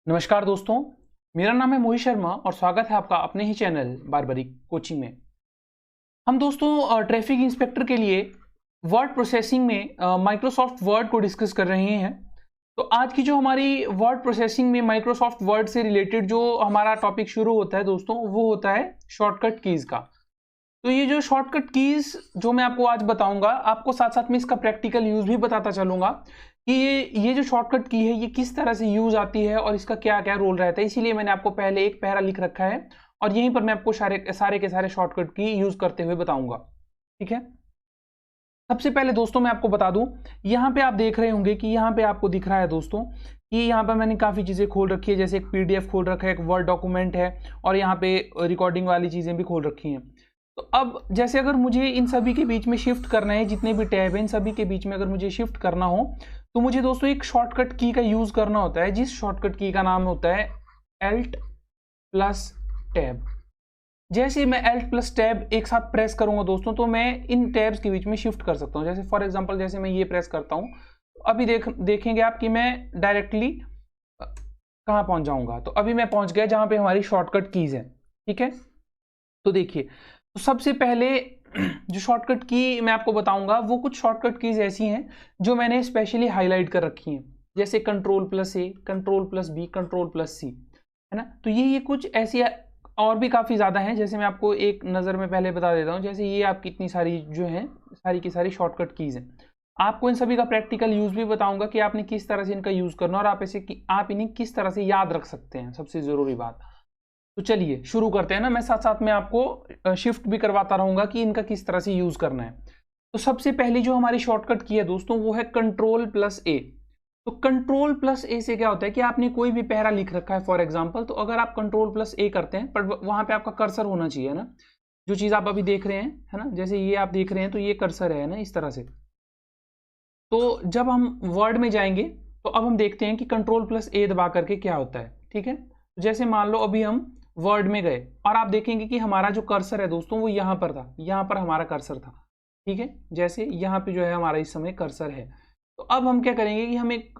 नमस्कार दोस्तों, मेरा नाम है मोहित शर्मा और स्वागत है आपका अपने ही चैनल बारबरिक कोचिंग में। हम दोस्तों ट्रैफिक इंस्पेक्टर के लिए वर्ड प्रोसेसिंग में माइक्रोसॉफ्ट वर्ड को डिस्कस कर रहे हैं। तो आज की जो हमारी वर्ड प्रोसेसिंग में माइक्रोसॉफ्ट वर्ड से रिलेटेड जो हमारा टॉपिक शुरू होता है दोस्तों, वो होता है शॉर्टकट कीज़ का। तो ये जो शॉर्टकट कीज़ जो मैं आपको आज बताऊंगा, आपको साथ साथ में इसका प्रैक्टिकल यूज़ भी बताता चलूंगा कि ये जो शॉर्टकट की है ये किस तरह से यूज आती है और इसका क्या क्या रोल रहता है। इसीलिए मैंने आपको पहले एक पैरा लिख रखा है और यहीं पर मैं आपको सारे के सारे शॉर्टकट की यूज करते हुए बताऊंगा। ठीक है, सबसे पहले दोस्तों मैं आपको बता दूं, यहाँ पे आप देख रहे होंगे कि यहाँ पे आपको दिख रहा है दोस्तों कि यहाँ पर मैंने काफ़ी चीज़ें खोल रखी है, जैसे एक PDF खोल रखा है, एक वर्ड डॉक्यूमेंट है और यहाँ पे रिकॉर्डिंग वाली चीज़ें भी खोल रखी हैं। तो अब जैसे अगर मुझे इन सभी के बीच में शिफ्ट करना है, जितने भी टैब हैं इन सभी के बीच में अगर मुझे शिफ्ट करना हो तो मुझे दोस्तों एक शॉर्टकट की का यूज करना होता है, जिस शॉर्टकट की का नाम होता है Alt प्लस टैब। जैसे मैं Alt प्लस टैब एक साथ प्रेस करूंगा दोस्तों तो मैं इन टैब्स के बीच में शिफ्ट कर सकता हूं। जैसे फॉर एग्जांपल जैसे मैं ये प्रेस करता हूं, अभी देखेंगे आप कि मैं डायरेक्टली कहां पहुंच जाऊंगा। तो अभी मैं पहुंच गया जहां पे हमारी शॉर्टकट कीज है। ठीक है, तो देखिए, तो सबसे पहले जो शॉर्टकट की मैं आपको बताऊंगा वो कुछ शॉर्टकट कीज ऐसी हैं जो मैंने स्पेशली हाईलाइट कर रखी हैं, जैसे Ctrl+A, Ctrl+B, Ctrl+C, है ना। तो ये कुछ ऐसी और भी काफ़ी ज़्यादा हैं, जैसे मैं आपको एक नज़र में पहले बता देता हूँ। जैसे ये आपकी इतनी सारी जो हैं सारी की सारी शॉर्टकट कीज़ हैं। आपको इन सभी का प्रैक्टिकल यूज़ भी बताऊंगा कि आपने किस तरह से इनका यूज़ करना और आप इन्हें किस तरह से याद रख सकते हैं, सबसे ज़रूरी बात। तो चलिए शुरू करते हैं ना। मैं साथ साथ में आपको शिफ्ट भी करवाता रहूंगा कि इनका किस तरह से यूज करना है। तो सबसे पहली जो हमारी शॉर्टकट की है दोस्तों वो है Ctrl+A। तो Ctrl+A से क्या होता है कि आपने कोई भी पैरा लिख रखा है फॉर एग्जांपल, तो अगर आप Ctrl+A करते हैं पर वहां पे आपका कर्सर होना चाहिए ना, जो चीज आप अभी देख रहे हैं, है ना। जैसे ये आप देख रहे हैं तो ये कर्सर है ना, इस तरह से। तो जब हम वर्ड में जाएंगे तो अब हम देखते हैं कि Ctrl+A दबा करके क्या होता है। ठीक है, जैसे मान लो अभी हम वर्ड में गए और आप देखेंगे कि हमारा जो कर्सर है दोस्तों वो यहाँ पर था, यहाँ पर हमारा कर्सर था। ठीक है, जैसे यहाँ पे जो है हमारा इस समय कर्सर है। तो अब हम क्या करेंगे कि हम एक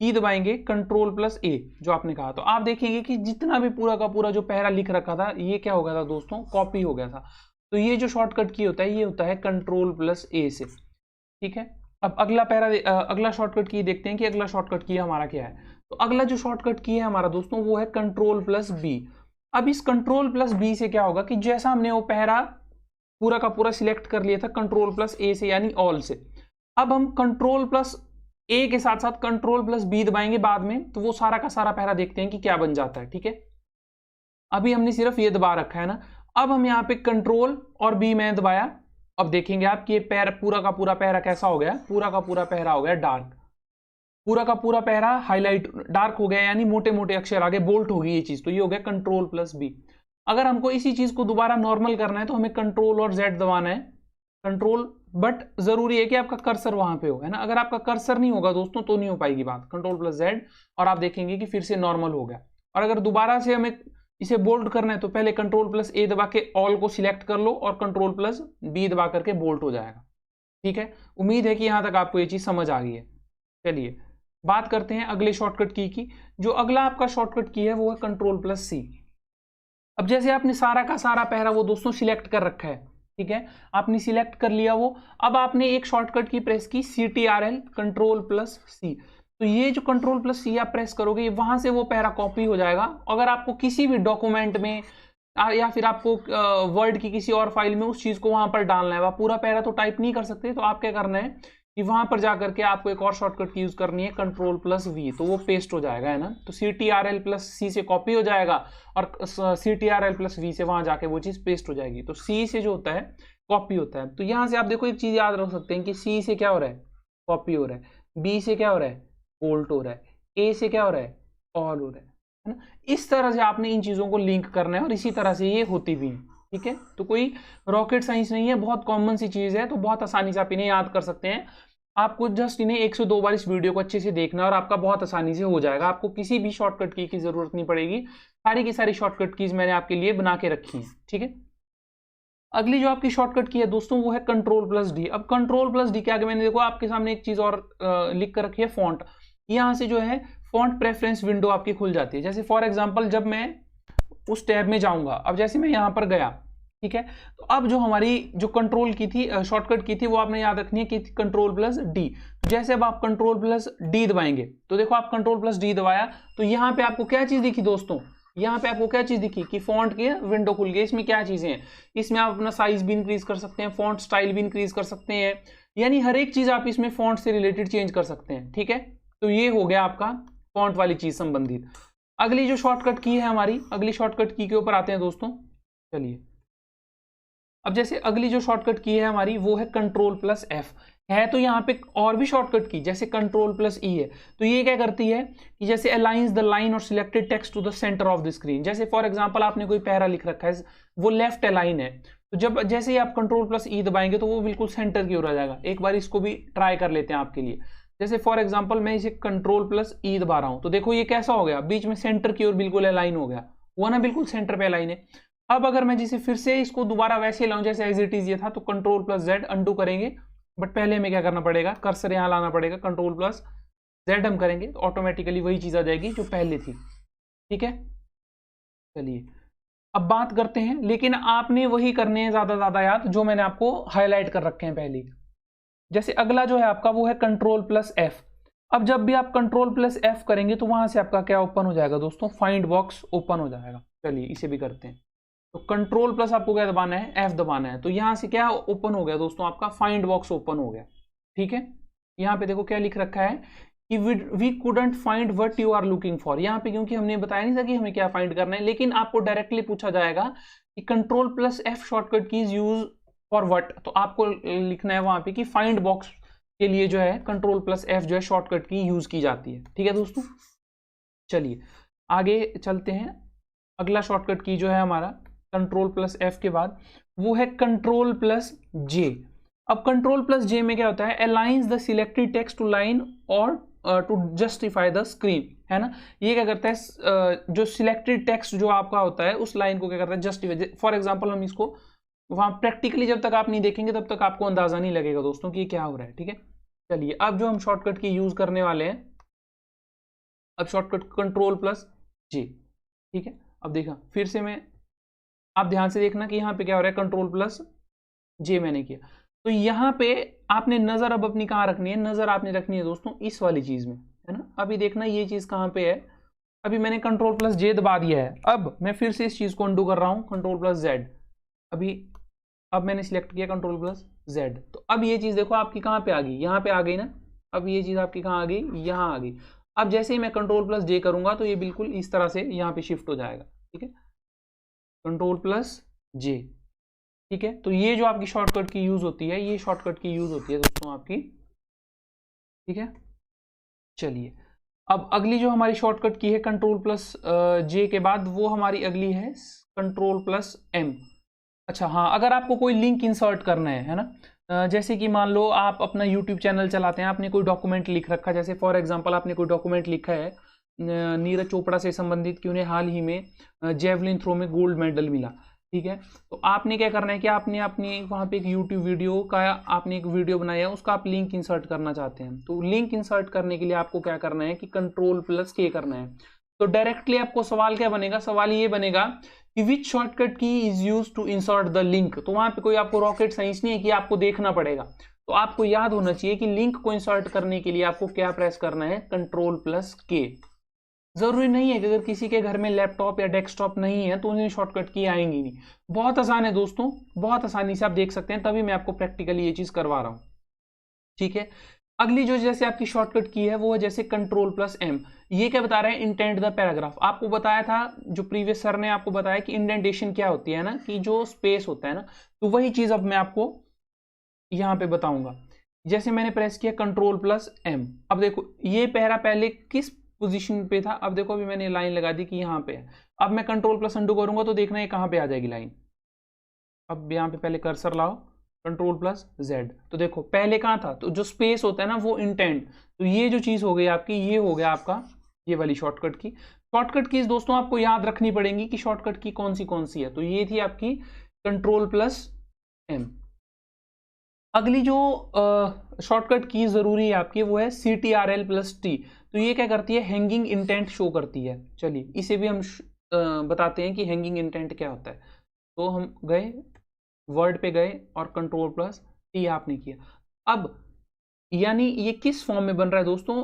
की दबाएंगे Ctrl+A जो आपने कहा। तो आप देखेंगे कि जितना भी पूरा का पूरा जो पैरा लिख रखा था ये क्या हो गया था दोस्तों, कॉपी हो गया था। तो ये जो शॉर्टकट की होता है ये होता है Ctrl+A से। ठीक है, अब अगला शॉर्टकट की देखते हैं कि अगला शॉर्टकट की हमारा क्या है। तो अगला जो शॉर्टकट की है हमारा दोस्तों वो है Ctrl+B। अब इस Ctrl+B से क्या होगा कि जैसा हमने वो पैरा पूरा का पूरा सिलेक्ट कर लिया था Ctrl+A से यानी ऑल से, अब हम Ctrl+A के साथ साथ Ctrl+B दबाएंगे बाद में, तो वो सारा का सारा पैरा देखते हैं कि क्या बन जाता है। ठीक है, अभी हमने सिर्फ ये दबा रखा है ना। अब हम यहाँ पे Ctrl और B मैंने दबाया, अब देखेंगे आप कि ये पूरा का पूरा पैरा कैसा हो गया, पूरा का पूरा पैरा हो गया डार्क, पूरा का पूरा पैरा हाईलाइट डार्क हो गया, यानी मोटे मोटे अक्षर आगे बोल्ट होगी ये चीज। तो ये हो गया Ctrl+B। अगर हमको इसी चीज को दोबारा नॉर्मल करना है तो हमें Ctrl और Z दबाना है, कंट्रोल, बट जरूरी है कि आपका कर्सर वहां पे हो, है ना। अगर आपका कर्सर नहीं होगा दोस्तों तो नहीं हो पाएगी बात। Ctrl+Z और आप देखेंगे कि फिर से नॉर्मल हो गया। और अगर दोबारा से हमें इसे बोल्ड करना है तो पहले Ctrl+A दबा के ऑल को सिलेक्ट कर लो और Ctrl+B दबा करके बोल्ट हो जाएगा। ठीक है, उम्मीद है कि यहां तक आपको ये चीज समझ आ गई है। चलिए बात करते हैं अगले शॉर्टकट की। जो अगला आपका शॉर्टकट की है वो है Ctrl+C। अब जैसे आपने सारा का सारा पैरा वो दोस्तों सिलेक्ट कर रखा है, ठीक है, आपने सिलेक्ट कर लिया वो। अब आपने एक शॉर्टकट की प्रेस की CTRL Ctrl+C। तो ये जो Ctrl+C आप प्रेस करोगे वहां से वो पैरा कॉपी हो जाएगा। अगर आपको किसी भी डॉक्यूमेंट में या फिर आपको वर्ड की किसी और फाइल में उस चीज को वहां पर डालना है, वह पूरा पैरा तो टाइप नहीं कर सकते, तो आप क्या करना है कि वहां पर जाकर के आपको एक और शॉर्टकट की यूज करनी है Ctrl+V, तो वो पेस्ट हो जाएगा, है ना। तो CTRL+C से कॉपी हो जाएगा और CTRL+V से वहां जाके वो चीज पेस्ट हो जाएगी। तो C से जो होता है कॉपी होता है। तो यहां से आप देखो एक चीज याद रख सकते हैं कि C से क्या हो रहा है, कॉपी हो रहा है, B से क्या हो रहा है, बोल्ट हो रहा है, A से क्या हो रहा है, ऑल हो रहा है ना। इस तरह से आपने इन चीजों को लिंक करना है और इसी तरह से ये होती भी है। ठीक है, तो कोई रॉकेट साइंस नहीं है, बहुत कॉमन सी चीज है, तो बहुत आसानी से आप इन्हें याद कर सकते हैं। आपको जस्ट इन्हें 1 से 2 बार इस वीडियो को अच्छे से देखना और आपका बहुत आसानी से हो जाएगा। आपको किसी भी शॉर्टकट की जरूरत नहीं पड़ेगी, सारी की सारी शॉर्टकट कीज मैंने आपके लिए बना के रखी है। ठीक है, अगली जो आपकी शॉर्टकट की है दोस्तों वो है Ctrl+D। अब Ctrl+D के आगे मैंने देखो आपके सामने एक चीज और लिख कर रखी है, फॉन्ट। यहां से जो है फॉन्ट प्रेफरेंस विंडो आपकी खुल जाती है। जैसे फॉर एग्जांपल जब मैं उस टैब में जाऊंगा, अब जैसे मैं यहां पर गया, ठीक है, तो अब जो हमारी जो कंट्रोल की थी, शॉर्टकट की थी, वो आपने याद रखनी है कि कंट्रोल प्लस डी। जैसे अब आप कंट्रोल प्लस डी दबाएंगे तो देखो आप कंट्रोल प्लस डी दबाया तो यहां पे आपको क्या चीज दिखी दोस्तों, यहाँ पे आपको क्या चीज दिखी कि फॉन्ट की विंडो खुल गई। इसमें क्या चीजें हैं, इसमें आप अपना साइज भी इंक्रीज कर सकते हैं, फॉन्ट स्टाइल भी इंक्रीज कर सकते हैं, यानी हर एक चीज आप इसमें फॉन्ट से रिलेटेड चेंज कर सकते हैं। ठीक है, तो ये हो गया आपका फॉन्ट वाली चीज संबंधित। अगली जो शॉर्टकट की है हमारी, अगली शॉर्टकट की के ऊपर आते हैं दोस्तों। चलिए, अब जैसे अगली जो शॉर्टकट की है हमारी वो है कंट्रोल प्लस एफ है। तो यहाँ पे और भी शॉर्टकट की जैसे कंट्रोल प्लस ई है, तो ये क्या करती है कि जैसे अलाइंस द लाइन और selected text to the centre of the screen. जैसे फॉर एग्जांपल आपने कोई पैरा लिख रखा है, वो लेफ्ट अलाइन है, तो जब जैसे ही आप कंट्रोल प्लस ई दबाएंगे तो वो बिल्कुल सेंटर की ओर आ जाएगा। एक बार इसको भी ट्राई कर लेते हैं आपके लिए। जैसे फॉर एग्जाम्पल मैं इसे कंट्रोल प्लस ई दबा रहा हूं तो देखो ये कैसा हो गया, बीच में सेंटर की ओर बिल्कुल अलाइन हो गया, वो ना बिल्कुल सेंटर पे अलाइन है। अब अगर मैं जिसे फिर से इसको दोबारा वैसे लाऊं जैसे एज इट इज ये था, तो कंट्रोल प्लस जेड अंडू करेंगे, बट पहले हमें क्या करना पड़ेगा, कर्सर यहां लाना पड़ेगा, कंट्रोल प्लस जेड हम करेंगे तो ऑटोमेटिकली वही चीज आ जाएगी जो पहले थी। ठीक है, चलिए अब बात करते हैं, लेकिन आपने वही करने हैं ज्यादा याद जो मैंने आपको हाईलाइट कर रखे हैं पहले। जैसे अगला जो है आपका वो है कंट्रोल प्लस एफ। अब जब भी आप कंट्रोल प्लस एफ करेंगे तो वहां से आपका क्या ओपन हो जाएगा दोस्तों, फाइंड बॉक्स ओपन हो जाएगा। चलिए इसे भी करते हैं। तो कंट्रोल प्लस आपको क्या दबाना है, एफ दबाना है, तो यहां से क्या ओपन हो गया दोस्तों, आपका फाइंड बॉक्स ओपन हो गया। ठीक है, यहां पे देखो क्या लिख रखा है कि we couldn't find what you are looking for. यहाँ पे क्योंकि हमने बताया नहीं था कि हमें क्या फाइंड करना है, लेकिन आपको डायरेक्टली पूछा जाएगा कि control plus F shortcut keys use for what, तो आपको लिखना है वहां पे कि फाइंड बॉक्स के लिए जो है कंट्रोल प्लस एफ जो है शॉर्टकट की यूज की जाती है। ठीक है दोस्तों, चलिए आगे चलते हैं। अगला शॉर्टकट की जो है हमारा कंट्रोल प्लस एफ के बाद वो है कंट्रोल प्लस जे। अब कंट्रोल प्लस जे में क्या होता है, aligns the selected text to line और टू जस्टिफाई द स्क्रीन, है ना। ये क्या करता है, जो सिलेक्टेड टेक्स्ट जो आपका होता है उस लाइन को क्या करता है, जस्टिफाई। फॉर एग्जांपल हम इसको वहां प्रैक्टिकली जब तक आप नहीं देखेंगे तब तक आपको अंदाजा नहीं लगेगा दोस्तों कि ये क्या हो रहा है। ठीक है, चलिए अब जो हम शॉर्टकट की यूज करने वाले हैं, अब शॉर्टकट कंट्रोल प्लस जे। ठीक है, अब देखा फिर से मैं, आप ध्यान से देखना कि यहाँ पे क्या हो रहा है, कंट्रोल प्लस जे मैंने किया, तो यहाँ पे आपने नजर अब अपनी कहाँ रखनी है, नजर आपने रखनी है दोस्तों इस वाली चीज में, है ना। अभी देखना ये चीज कहाँ पे है, अभी मैंने कंट्रोल प्लस जे दबा दिया है, अब मैं फिर से इस चीज को अंडू कर रहा हूँ, कंट्रोल प्लस जेड। अब मैंने सिलेक्ट किया कंट्रोल प्लस जेड, तो अब ये चीज देखो आपकी कहाँ पे आ गई, यहाँ पे आ गई ना। अब ये चीज आपकी कहाँ आ गई, यहाँ आ गई। अब जैसे ही मैं कंट्रोल प्लस जे करूंगा तो ये बिल्कुल इस तरह से यहाँ पे शिफ्ट हो जाएगा। ठीक है, कंट्रोल प्लस जे। ठीक है, तो ये जो आपकी शॉर्टकट की यूज होती है, ये शॉर्टकट की यूज होती है दोस्तों आपकी। ठीक है, चलिए अब अगली जो हमारी शॉर्टकट की है कंट्रोल प्लस जे के बाद, वो हमारी अगली है कंट्रोल प्लस एम। अच्छा हाँ, अगर आपको कोई लिंक इंसर्ट करना है ना, जैसे कि मान लो आप अपना यूट्यूब चैनल चलाते हैं, आपने कोई डॉक्यूमेंट लिख रखा है, जैसे फॉर एग्जांपल आपने कोई डॉक्यूमेंट लिखा है नीरज चोपड़ा से संबंधित कि उन्हें हाल ही में जेवलिन थ्रो में गोल्ड मेडल मिला। ठीक है, तो आपने क्या करना है कि आपने अपनी वहाँ पे एक यूट्यूब वीडियो का आपने एक वीडियो बनाया है, उसका आप लिंक इंसर्ट करना चाहते हैं, तो लिंक इंसर्ट करने के लिए आपको क्या करना है कि कंट्रोल प्लस के करना है। तो डायरेक्टली आपको सवाल क्या बनेगा, सवाल ये बनेगा कि which shortcut key is use to insert the link. तो वहां पे कोई आपको रॉकेट साइंस नहीं है कि आपको देखना पड़ेगा, तो आपको याद होना चाहिए कि लिंक को इंसर्ट करने के लिए आपको क्या प्रेस करना है, कंट्रोल प्लस के। जरूरी नहीं है कि अगर किसी के घर में लैपटॉप या डेस्कटॉप नहीं है तो उन्हें शॉर्टकट की आएंगी नहीं, बहुत आसान है दोस्तों, बहुत आसानी से आप देख सकते हैं, तभी मैं आपको प्रैक्टिकली ये चीज करवा रहा हूं। ठीक है, अगली जो जैसे आपकी शॉर्टकट की है वो है जैसे कंट्रोल प्लस एम। ये क्या बता रहे हैं, इंडेंट द पैराग्राफ। आपको बताया था जो प्रीवियस सर ने आपको बताया कि इंडेंटेशन क्या होती है ना, कि जो स्पेस होता है ना, तो वही चीज अब मैं आपको यहां पे बताऊंगा। जैसे मैंने प्रेस किया कंट्रोल प्लस एम, अब देखो ये पैरा पहले किस पोजीशन पे था, अब देखो अभी मैंने लाइन लगा दी कि यहाँ पे है। अब मैं कंट्रोल प्लस अंडू करूंगा तो देखना है कहाँ पे आ जाएगी लाइन। अब यहाँ पे पहले कर्सर लाओ, कंट्रोल प्लस जेड, तो देखो पहले कहाँ था, तो जो स्पेस होता है ना वो इंटेंट, तो ये जो चीज हो गई आपकी, ये हो गया आपका ये वाली शॉर्टकट की। शॉर्टकट कीज दोस्तों आपको याद रखनी पड़ेंगी कि शॉर्टकट की कौन सी है, तो ये थी आपकी कंट्रोल प्लस एम। अगली जो शॉर्टकट की ज़रूरी है आपकी वो है CTRL+T। तो ये क्या करती है, हैंगिंग इंटेंट शो करती है। चलिए इसे भी हम बताते हैं कि हैंगिंग इंटेंट क्या होता है। तो हम गए वर्ड पे गए और Ctrl+T आपने किया। अब यानी ये किस फॉर्म में बन रहा है दोस्तों,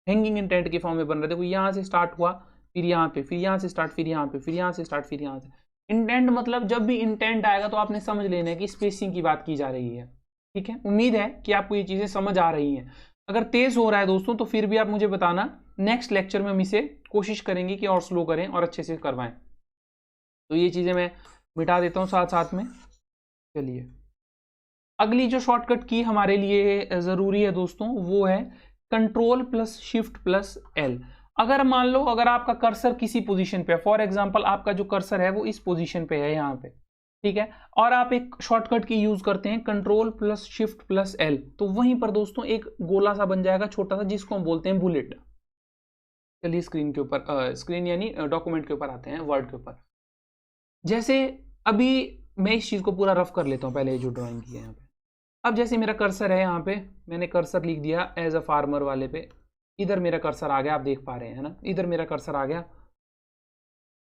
हैंगिंग इंटेंट के फॉर्म में बन रहा है। देखो यहाँ से स्टार्ट हुआ, फिर यहाँ पे, फिर यहाँ से स्टार्ट, फिर यहाँ पे, फिर यहाँ से स्टार्ट, फिर यहाँ से। इंटेंट मतलब जब भी इंटेंट आएगा तो आपने समझ लेना है कि स्पेसिंग की बात की जा रही है। ठीक है, उम्मीद है कि आपको ये चीजें समझ आ रही हैं। अगर तेज हो रहा है दोस्तों तो फिर भी आप मुझे बताना, नेक्स्ट लेक्चर में हम इसे कोशिश करेंगे कि और स्लो करें और अच्छे से करवाएं। तो ये चीजें मैं मिटा देता हूं साथ साथ में। चलिए अगली जो शॉर्टकट की हमारे लिए जरूरी है दोस्तों वो है Ctrl+Shift+L। अगर मान लो अगर आपका कर्सर किसी पोजीशन पे है, फॉर एग्जांपल आपका जो कर्सर है वो इस पोजीशन पे है यहाँ पे, ठीक है, और आप एक शॉर्टकट की यूज करते हैं Ctrl+Shift+L, तो वहीं पर दोस्तों एक गोला सा बन जाएगा छोटा सा जिसको हम बोलते हैं बुलेट। चलिए स्क्रीन के ऊपर, स्क्रीन यानी डॉक्यूमेंट के ऊपर आते हैं, वर्ड के ऊपर। जैसे अभी मैं इस चीज को पूरा रफ कर लेता हूँ, पहले जो ड्राइंग की है यहाँ पे। अब जैसे मेरा कर्सर है यहाँ पे, मैंने कर्सर लिख दिया एज अ फार्मर वाले पे, इधर मेरा कर्सर आ गया, आप देख पा रहे हैं ना, इधर मेरा कर्सर आ गया।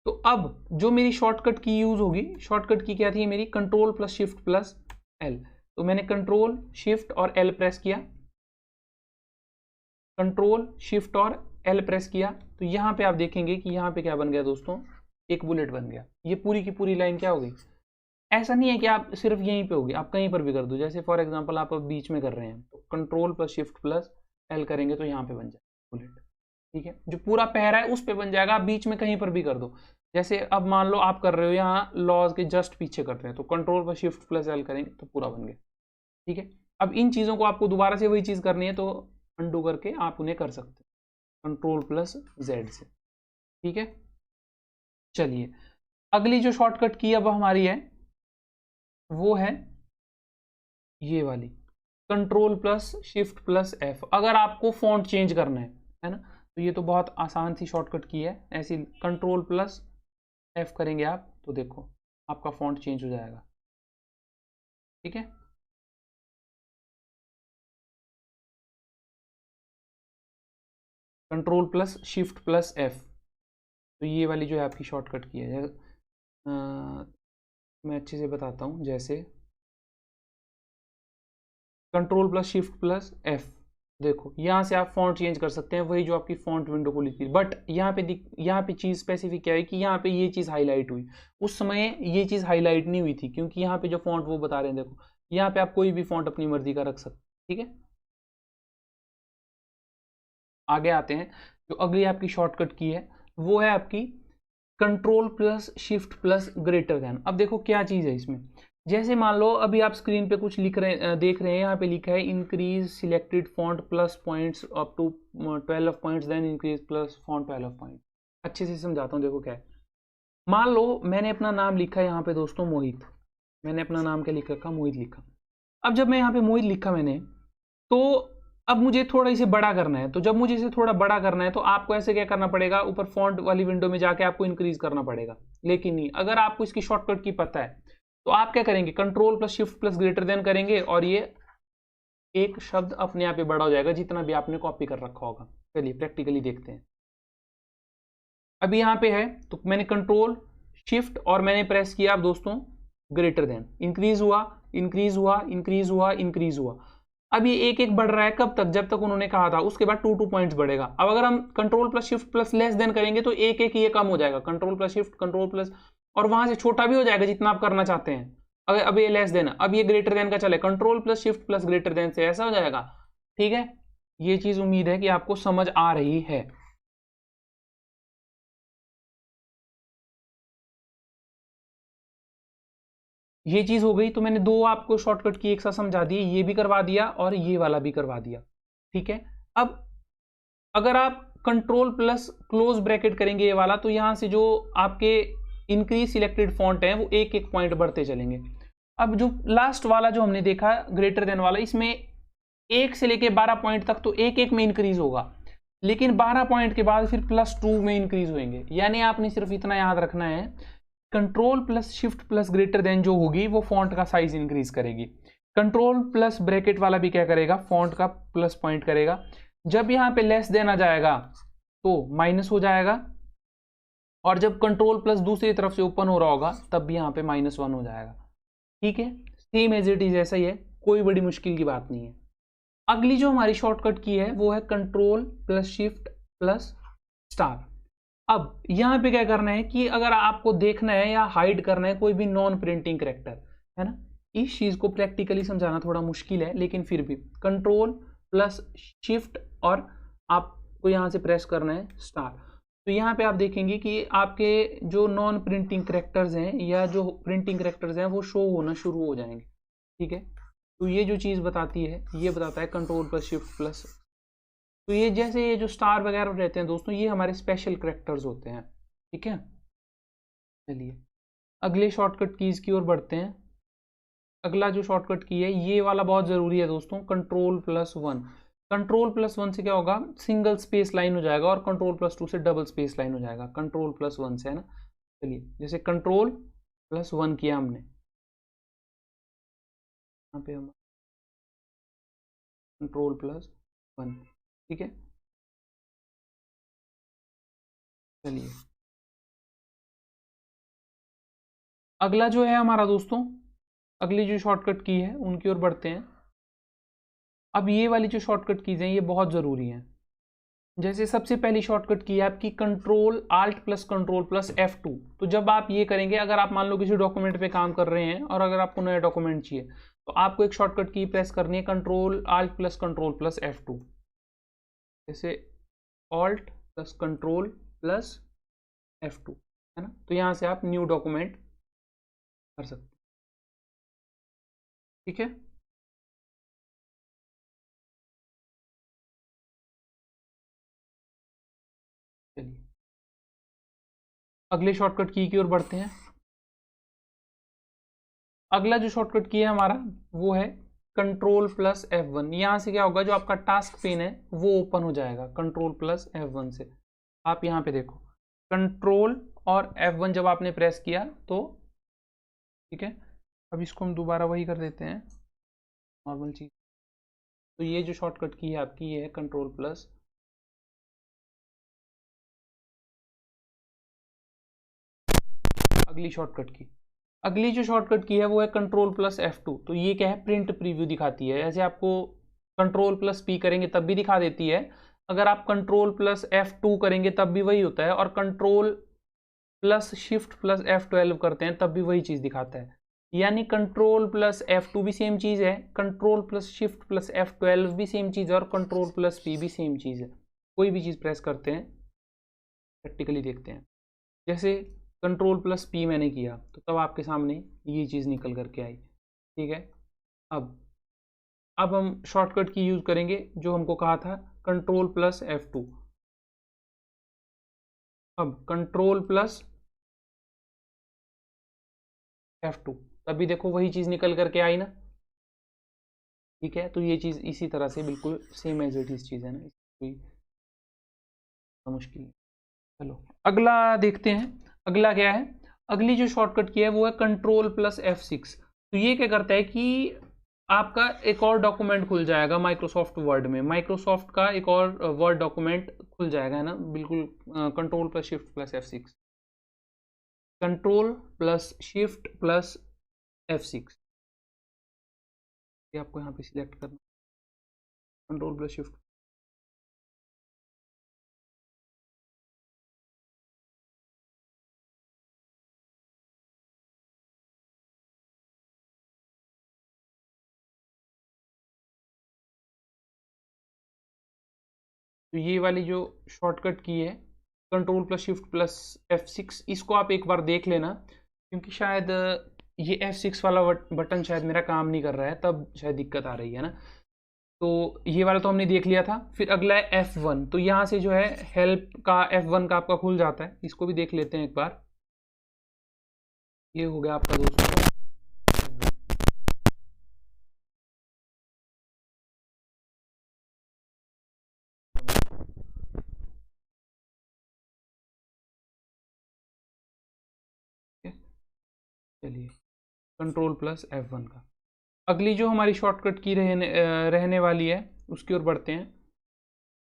तो अब जो मेरी शॉर्टकट की यूज होगी, शॉर्टकट की क्या थी मेरी, Ctrl+Shift+L। तो मैंने कंट्रोल शिफ्ट और एल प्रेस किया, कंट्रोल शिफ्ट और एल प्रेस किया, तो यहाँ पे आप देखेंगे कि यहाँ पे क्या बन गया दोस्तों, एक बुलेट बन गया। ये पूरी की पूरी लाइन क्या हो गई। ऐसा नहीं है कि आप सिर्फ यहीं पे होगी, आप कहीं पर भी कर दो। जैसे फॉर एग्जांपल आप अब बीच में कर रहे हैं तो Ctrl+Shift+L करेंगे तो यहाँ पे बन जाएगा बुलेट। ठीक है, जो पूरा पैरा है उस पे बन जाएगा, आप बीच में कहीं पर भी कर दो। जैसे अब मान लो आप कर रहे हो यहाँ लॉज के जस्ट पीछे कर रहे हैं तो Ctrl+Shift+L करेंगे तो पूरा बन गया। ठीक है, अब इन चीज़ों को आपको दोबारा से वही चीज़ करनी है तो अंडू करके आप उन्हें कर सकते हैं Ctrl+Z से। ठीक है, चलिए अगली जो शॉर्टकट की अब हमारी है वो है ये वाली Ctrl+Shift+F। अगर आपको फॉन्ट चेंज करना है ना, तो ये तो बहुत आसान सी शॉर्टकट की है। ऐसी Ctrl+F करेंगे आप तो देखो आपका फॉन्ट चेंज हो जाएगा। ठीक है, Ctrl+Shift+F, तो ये वाली जो है आपकी शॉर्टकट की है। मैं अच्छे से बताता हूँ, जैसे Ctrl+Shift+F, देखो यहाँ से आप फॉन्ट चेंज कर सकते हैं, वही जो आपकी फॉन्ट विंडो को लिखती है। बट यहाँ पे चीज़ स्पेसिफिक क्या है कि यहाँ पे ये चीज़ हाईलाइट हुई, उस समय ये चीज़ हाईलाइट नहीं हुई थी, क्योंकि यहाँ पे जो फॉन्ट वो बता रहे हैं, देखो यहाँ पे आप कोई भी फॉन्ट अपनी मर्जी का रख सकते। ठीक है, आगे आते हैं। जो अगली आपकी शॉर्टकट की है वो है आपकी Ctrl+Shift+Greater Than। अब देखो क्या चीज़ है इसमें, जैसे मान लो अभी आप स्क्रीन पे कुछ लिख रहे देख रहे हैं, यहाँ पे लिखा है increase selected font plus points up to 12 points, then increase plus font 12 point. अच्छे से समझाता हूँ, देखो क्या है। मान लो मैंने अपना नाम लिखा है यहाँ पे दोस्तों मोहित, मैंने अपना नाम क्या लिख रखा, मोहित लिखा। अब जब मैं यहाँ पे मोहित लिखा मैंने, तो अब मुझे थोड़ा इसे बड़ा करना है। तो जब मुझे इसे थोड़ा बड़ा करना है तो आपको ऐसे क्या करना पड़ेगा, ऊपर फॉन्ट वाली विंडो में जाके आपको इंक्रीज करना पड़ेगा। लेकिन नहीं, अगर आपको इसकी शॉर्टकट की पता है तो आप क्या करेंगे, Ctrl+Shift+Greater Than करेंगे और ये एक शब्द अपने आप ही बड़ा हो जाएगा जितना भी आपने कॉपी कर रखा होगा। चलिए प्रैक्टिकली देखते हैं। अभी यहाँ पे है तो मैंने कंट्रोल शिफ्ट और मैंने प्रेस किया अब दोस्तों ग्रेटर देन, इंक्रीज हुआ, इंक्रीज हुआ, इंक्रीज हुआ, इंक्रीज हुआ। अब ये एक एक बढ़ रहा है, कब तक, जब तक उन्होंने कहा था, उसके बाद 2 पॉइंट्स बढ़ेगा। अब अगर हम Ctrl+Shift+Less करेंगे तो एक एक ये कम हो जाएगा, Ctrl+Shift Ctrl+, और वहां से छोटा भी हो जाएगा जितना आप करना चाहते हैं। अगर अब ये लेस देन, अब ये ग्रेटर देन का चले, Ctrl+Shift+Greater Than से ऐसा हो जाएगा। ठीक है, ये चीज उम्मीद है कि आपको समझ आ रही है। ये चीज हो गई, तो मैंने दो आपको शॉर्टकट की एक साथ समझा दी, ये भी करवा दिया और ये वाला भी करवा दिया। ठीक है, अब अगर आप कंट्रोल प्लस क्लोज ब्रैकेट करेंगे ये वाला, तो यहां से जो आपके इंक्रीज सिलेक्टेड फॉन्ट है वो एक एक पॉइंट बढ़ते चलेंगे। अब जो लास्ट वाला जो हमने देखा ग्रेटर देन वाला, इसमें 1 से लेके 12 पॉइंट तक तो एक एक में इंक्रीज होगा, लेकिन 12 पॉइंट के बाद फिर +2 में इंक्रीज होंगे। यानी आपने सिर्फ इतना याद रखना है, Ctrl+Shift+Greater Than जो होगी वो फॉन्ट का साइज इंक्रीज करेगी, कंट्रोल प्लस ब्रैकेट वाला भी क्या करेगा, फॉन्ट का प्लस पॉइंट करेगा। जब यहाँ पे लेस देन आ जाएगा तो माइनस हो जाएगा, और जब कंट्रोल प्लस दूसरी तरफ से ओपन हो रहा होगा तब भी यहाँ पे -1 हो जाएगा। ठीक है, सेम एज इट इज ऐसा ही है, कोई बड़ी मुश्किल की बात नहीं है। अगली जो हमारी शॉर्टकट की है वो है control plus shift plus star. अब यहाँ पे क्या करना है कि अगर आपको देखना है या हाइड करना है कोई भी नॉन प्रिंटिंग कैरेक्टर, है ना, इस चीज को प्रैक्टिकली समझाना थोड़ा मुश्किल है, लेकिन फिर भी कंट्रोल प्लस शिफ्ट और आपको यहाँ से प्रेस करना है स्टार। तो यहाँ पे आप देखेंगे कि आपके जो नॉन प्रिंटिंग कैरेक्टर्स हैं या जो प्रिंटिंग कैरेक्टर्स हैं वो शो होना शुरू हो जाएंगे। ठीक है, तो ये जो चीज़ बताती है, ये बताता है कंट्रोल प्लस शिफ्ट प्लस। तो ये जैसे ये जो स्टार वगैरह रहते हैं दोस्तों, ये हमारे स्पेशल कैरेक्टर्स होते हैं। ठीक है, चलिए अगले शॉर्टकट कीज की ओर बढ़ते हैं। अगला जो शॉर्टकट की है ये वाला बहुत ज़रूरी है दोस्तों, कंट्रोल+1। कंट्रोल+1 से क्या होगा, सिंगल स्पेस लाइन हो जाएगा, और कंट्रोल+2 से डबल स्पेस लाइन हो जाएगा कंट्रोल+1 से, है ना। चलिए जैसे कंट्रोल+1 किया हमने, यहाँ पे हम कंट्रोल+1, ठीक है। चलिए अगला जो है हमारा दोस्तों, अगली जो शॉर्टकट की है उनकी ओर बढ़ते हैं। अब ये वाली जो शॉर्टकट कीज हैं ये बहुत ज़रूरी हैं। जैसे सबसे पहली शॉर्टकट की है आपकी कंट्रोल+Alt+Control+F2। तो जब आप ये करेंगे, अगर आप मान लो किसी डॉक्यूमेंट पे काम कर रहे हैं और अगर आपको नया डॉक्यूमेंट चाहिए, तो आपको एक शॉर्टकट की प्रेस करनी है कंट्रोल+Alt+Control+F2। जैसे Alt+Control+F2, है ना। तो यहाँ से आप न्यू डॉक्यूमेंट कर सकते हैं। ठीक है, चलिए अगले शॉर्टकट की ओर बढ़ते हैं। अगला जो शॉर्टकट की है हमारा वो है कंट्रोल+F1। यहाँ से क्या होगा, जो आपका टास्क पेन है वो ओपन हो जाएगा कंट्रोल+F1 से। आप यहाँ पे देखो, कंट्रोल और F1 जब आपने प्रेस किया तो, ठीक है, अब इसको हम दोबारा वही कर देते हैं नॉर्मल चीज। तो ये जो शॉर्टकट की है आपकी, ये है कंट्रोल+। अगली शॉर्टकट की, अगली जो शॉर्टकट की है वो है कंट्रोल+F2। तो ये क्या है, प्रिंट प्रीव्यू दिखाती है। ऐसे आपको कंट्रोल+P करेंगे तब भी दिखा देती है, अगर आप कंट्रोल+F2 करेंगे तब भी वही होता है, और कंट्रोल+Shift+F12 करते हैं तब भी वही चीज़ दिखाता है। यानी कंट्रोल+F2 भी सेम चीज़ है, कंट्रोल+Shift+F12 भी सेम चीज़ है, और कंट्रोल+P भी सेम चीज़ है। कोई भी चीज़ प्रेस करते हैं, प्रैक्टिकली देखते हैं। जैसे कंट्रोल+P मैंने किया तो तब आपके सामने ये चीज़ निकल करके आई। ठीक है, अब हम शॉर्टकट की यूज़ करेंगे जो हमको कहा था, कंट्रोल+F2। अब कंट्रोल+F2, तभी देखो वही चीज़ निकल करके आई ना। ठीक है, तो ये चीज़ इसी तरह से बिल्कुल सेम एज इट इज चीज़ है ना, कोई मुश्किल नहीं। चलो अगला देखते हैं, अगला क्या है। अगली जो शॉर्टकट की है वो है कंट्रोल+F6। तो ये क्या करता है कि आपका एक और डॉक्यूमेंट खुल जाएगा माइक्रोसॉफ्ट वर्ड में, माइक्रोसॉफ्ट का एक और वर्ड डॉक्यूमेंट खुल जाएगा, है ना, बिल्कुल कंट्रोल+Shift+F6, कंट्रोल+Shift+F6, ये आपको यहाँ पे सिलेक्ट करना, कंट्रोल+Shift। तो ये वाली जो शॉर्टकट की है कंट्रोल+Shift+F6, इसको आप एक बार देख लेना, क्योंकि शायद ये F6 वाला बटन शायद मेरा काम नहीं कर रहा है, तब शायद दिक्कत आ रही है ना। तो ये वाला तो हमने देख लिया था। फिर अगला है F1। तो यहाँ से जो है हेल्प का F1 का आपका खुल जाता है, इसको भी देख लेते हैं एक बार। ये हो गया आपका दोस्तों F1। चलिए कंट्रोल+F1 का, अगली जो हमारी शॉर्टकट की रहने वाली है उसकी ओर बढ़ते हैं।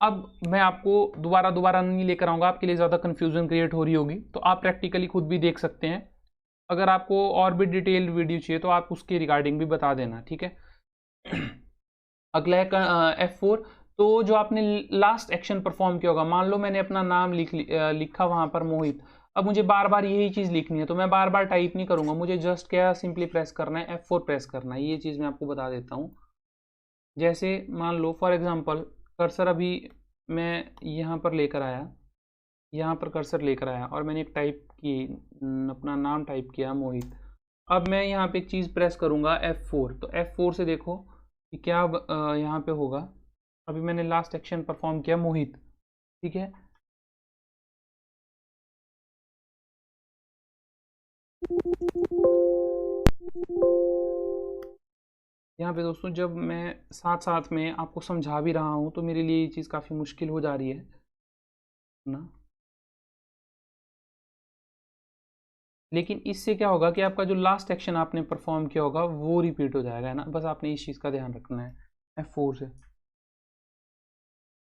अब मैं आपको दोबारा नहीं लेकर आऊँगा, आपके लिए ज़्यादा कन्फ्यूज़न क्रिएट हो रही होगी, तो आप प्रैक्टिकली खुद भी देख सकते हैं। अगर आपको और भी डिटेल्ड वीडियो चाहिए तो आप उसके रिगार्डिंग भी बता देना, ठीक है। अगला है F4। तो जो आपने लास्ट एक्शन परफॉर्म किया होगा, मान लो मैंने अपना नाम लिखा वहाँ पर मोहित, अब मुझे बार बार यही चीज़ लिखनी है, तो मैं बार बार टाइप नहीं करूँगा, मुझे जस्ट क्या सिंपली प्रेस करना है, F4 प्रेस करना है। ये चीज़ मैं आपको बता देता हूँ। जैसे मान लो फॉर एग्जांपल कर्सर अभी मैं यहाँ पर लेकर आया, यहाँ पर कर्सर लेकर आया और मैंने एक टाइप की अपना नाम टाइप किया मोहित। अब मैं यहाँ पे एक चीज़ प्रेस करूँगा F4, तो F4 से देखो कि क्या यहाँ पे होगा। अभी मैंने लास्ट एक्शन परफॉर्म किया मोहित, ठीक है। यहाँ पे दोस्तों जब मैं साथ साथ में आपको समझा भी रहा हूँ तो मेरे लिए ये चीज़ काफ़ी मुश्किल हो जा रही है ना। लेकिन इससे क्या होगा कि आपका जो लास्ट एक्शन आपने परफॉर्म किया होगा वो रिपीट हो जाएगा, है ना। बस आपने इस चीज़ का ध्यान रखना है F4 से,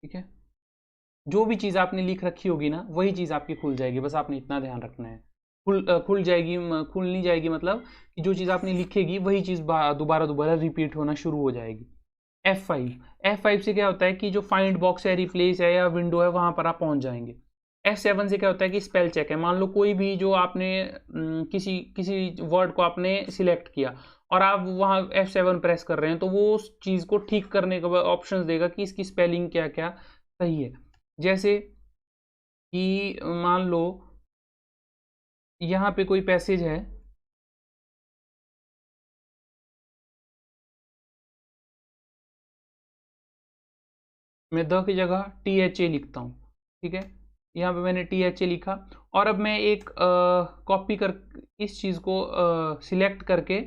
ठीक है। जो भी चीज़ आपने लिख रखी होगी ना वही चीज़ आपकी खुल जाएगी, बस आपने इतना ध्यान रखना है। खुल जाएगी, खुल नहीं जाएगी मतलब कि जो चीज़ आपने लिखेगी वही चीज़ दोबारा रिपीट होना शुरू हो जाएगी। F5 से क्या होता है कि जो फाइंड बॉक्स है, रिप्लेस है या विंडो है, वहाँ पर आप पहुँच जाएंगे। F7 से क्या होता है कि स्पेल चेक है। मान लो कोई भी जो आपने किसी किसी वर्ड को आपने सिलेक्ट किया और आप वहाँ F7 प्रेस कर रहे हैं, तो वो उस चीज़ को ठीक करने का ऑप्शन देगा कि इसकी स्पेलिंग क्या क्या सही है। जैसे कि मान लो यहाँ पे कोई पैसेज है, मैं द की जगह THA लिखता हूँ, ठीक है। यहाँ पे मैंने THA लिखा और अब मैं एक कॉपी कर इस चीज़ को सिलेक्ट करके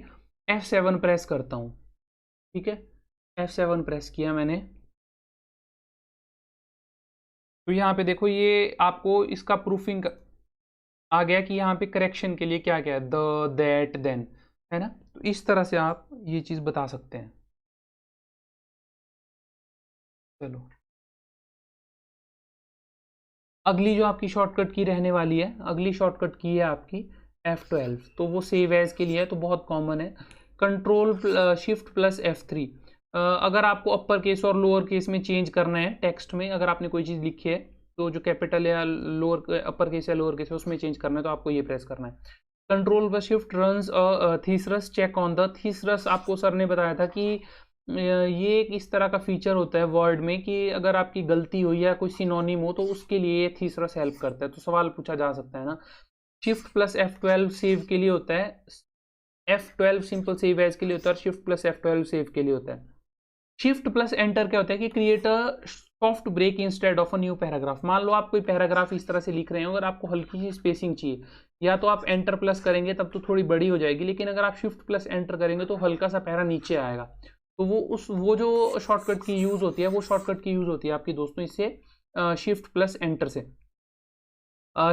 F7 प्रेस करता हूँ, ठीक है। F7 प्रेस किया मैंने, तो यहाँ पे देखो ये आपको इसका प्रूफिंग आ गया कि यहाँ पे करेक्शन के लिए क्या क्या है, द, दैट, देन, है ना। तो इस तरह से आप ये चीज़ बता सकते हैं। चलो अगली जो आपकी शॉर्टकट की रहने वाली है, अगली शॉर्टकट की है आपकी F12, तो वो सेव एज के लिए है, तो बहुत कॉमन है। Control shift plus F3। अगर आपको अपर केस और लोअर केस में चेंज करना है टेक्स्ट में, अगर आपने कोई चीज़ लिखी है तो जो कैपिटल या लोअर अपर केस या लोअर केस है उसमें चेंज करना है, तो आपको ये प्रेस करना है। Control plus shift runs thesaurus check on the thesaurus. आपको सर ने बताया था कि ये एक इस तरह का फीचर होता है वर्ड में कि अगर आपकी गलती हो या कोई सिनोनिम हो तो उसके लिए थीसरस हेल्प करता है। तो सवाल पूछा जा सकता है ना। शिफ्ट प्लस F12 सेव के लिए होता है, F12 सिंपल सेव एज के लिए होता है और शिफ्ट प्लस F12 सेव के लिए होता है। शिफ्ट प्लस एंटर क्या होता है कि create a soft break instead of a new paragraph. मान लो आप कोई पैराग्राफ इस तरह से लिख रहे हो, अगर आपको हल्की सी स्पेसिंग चाहिए, या तो आप एंटर प्लस करेंगे तब तो थोड़ी बड़ी हो जाएगी, लेकिन अगर आप शिफ्ट प्लस एंटर करेंगे तो हल्का सा पैरा नीचे आएगा। तो वो जो शॉर्टकट की यूज होती है, वो शॉर्टकट की यूज होती है आपकी दोस्तों इससे, शिफ्ट प्लस एंटर से।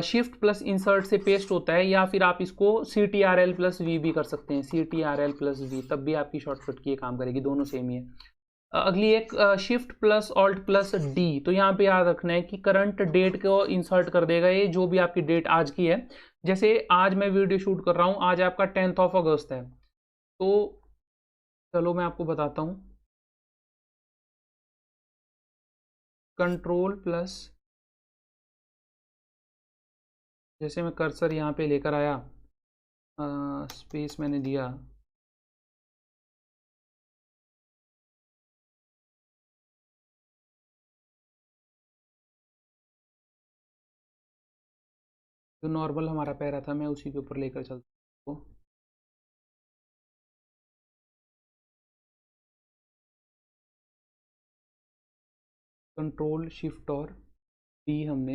शिफ्ट प्लस इंसर्ट से पेस्ट होता है, या फिर आप इसको CTRL प्लस V भी कर सकते हैं, CTRL प्लस V, तब भी आपकी शॉर्टकट की ये काम करेगी, दोनों सेम ही है। अगली एक shift plus alt plus D। तो यहाँ पे याद रखना है कि करंट डेट को इंसर्ट कर देगा ये, जो भी आपकी डेट आज की है। जैसे आज मैं वीडियो शूट कर रहा हूँ, आज आपका 10th ऑफ अगस्त है, तो चलो मैं आपको बताता हूँ। कंट्रोल प्लस, जैसे मैं कर्सर यहाँ पे लेकर आया, स्पेस मैंने दिया, जो नॉर्मल हमारा पैरा था मैं उसी के ऊपर लेकर चलता हूँ। कंट्रोल शिफ्ट और डी, हम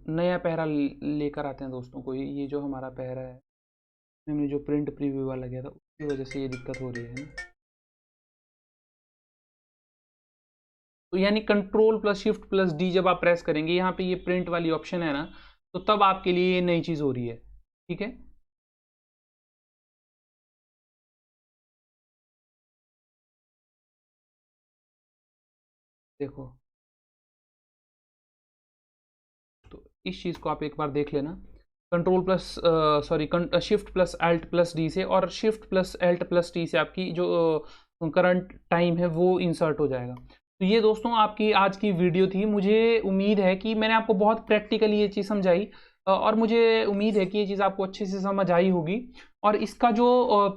नया पैरा लेकर आते हैं दोस्तों को। ये जो हमारा पैरा है, हमने जो प्रिंट प्रीव्यू वाला गया था उसकी वजह से ये दिक्कत हो रही है ना। तो यानी control plus shift plus D जब आप प्रेस करेंगे, यहाँ पे ये प्रिंट वाली ऑप्शन है ना, तो तब आपके लिए ये नई चीज़ हो रही है, ठीक है। देखो, तो इस चीज़ को आप एक बार देख लेना। Control plus sorry shift plus alt plus D से, और shift plus alt plus T से आपकी जो करंट टाइम है वो इंसर्ट हो जाएगा। तो ये दोस्तों आपकी आज की वीडियो थी। मुझे उम्मीद है कि मैंने आपको बहुत प्रैक्टिकली ये चीज़ समझाई, और मुझे उम्मीद है कि ये चीज़ आपको अच्छे से समझ आई होगी। और इसका जो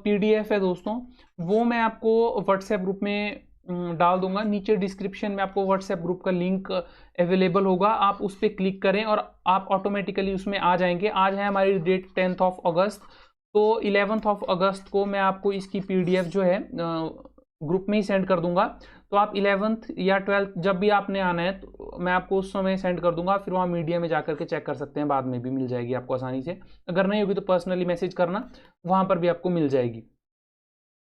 PDF है दोस्तों, वो मैं आपको व्हाट्सएप ग्रुप में डाल दूंगा। नीचे डिस्क्रिप्शन में आपको व्हाट्सएप ग्रुप का लिंक अवेलेबल होगा, आप उस पर क्लिक करें और आप ऑटोमेटिकली उसमें आ जाएंगे। आज है हमारी डेट 10 अगस्त, तो 11 अगस्त को मैं आपको इसकी PDF जो है ग्रुप में ही सेंड कर दूंगा। तो आप 11 या 12 जब भी आपने आना है तो मैं आपको उस समय सेंड कर दूंगा, फिर वहाँ मीडिया में जाकर के चेक कर सकते हैं, बाद में भी मिल जाएगी आपको आसानी से। अगर नहीं होगी तो पर्सनली मैसेज करना, वहाँ पर भी आपको मिल जाएगी।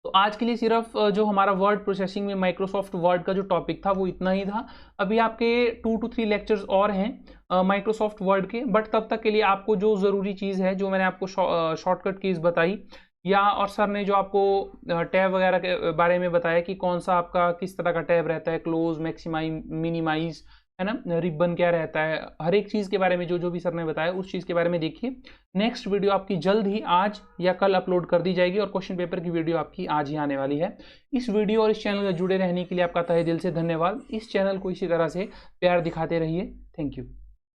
तो आज के लिए सिर्फ जो हमारा वर्ड प्रोसेसिंग में माइक्रोसॉफ्ट वर्ड का जो टॉपिक था वो इतना ही था। अभी आपके 2 to 3 लेक्चर्स और हैं माइक्रोसॉफ्ट वर्ड के, बट तब तक के लिए आपको जो ज़रूरी चीज़ है, जो मैंने आपको शॉर्टकट कीज़ बताई, या और सर ने जो आपको टैब वगैरह के बारे में बताया कि कौन सा आपका किस तरह का टैब रहता है, क्लोज, मैक्सिमाइज, मिनिमाइज, है ना, रिबन क्या रहता है, हर एक चीज़ के बारे में जो जो भी सर ने बताया उस चीज़ के बारे में देखिए। नेक्स्ट वीडियो आपकी जल्द ही आज या कल अपलोड कर दी जाएगी, और क्वेश्चन पेपर की वीडियो आपकी आज ही आने वाली है। इस वीडियो और इस चैनल में जुड़े रहने के लिए आपका तहे दिल से धन्यवाद। इस चैनल को इसी तरह से प्यार दिखाते रहिए। Thank you.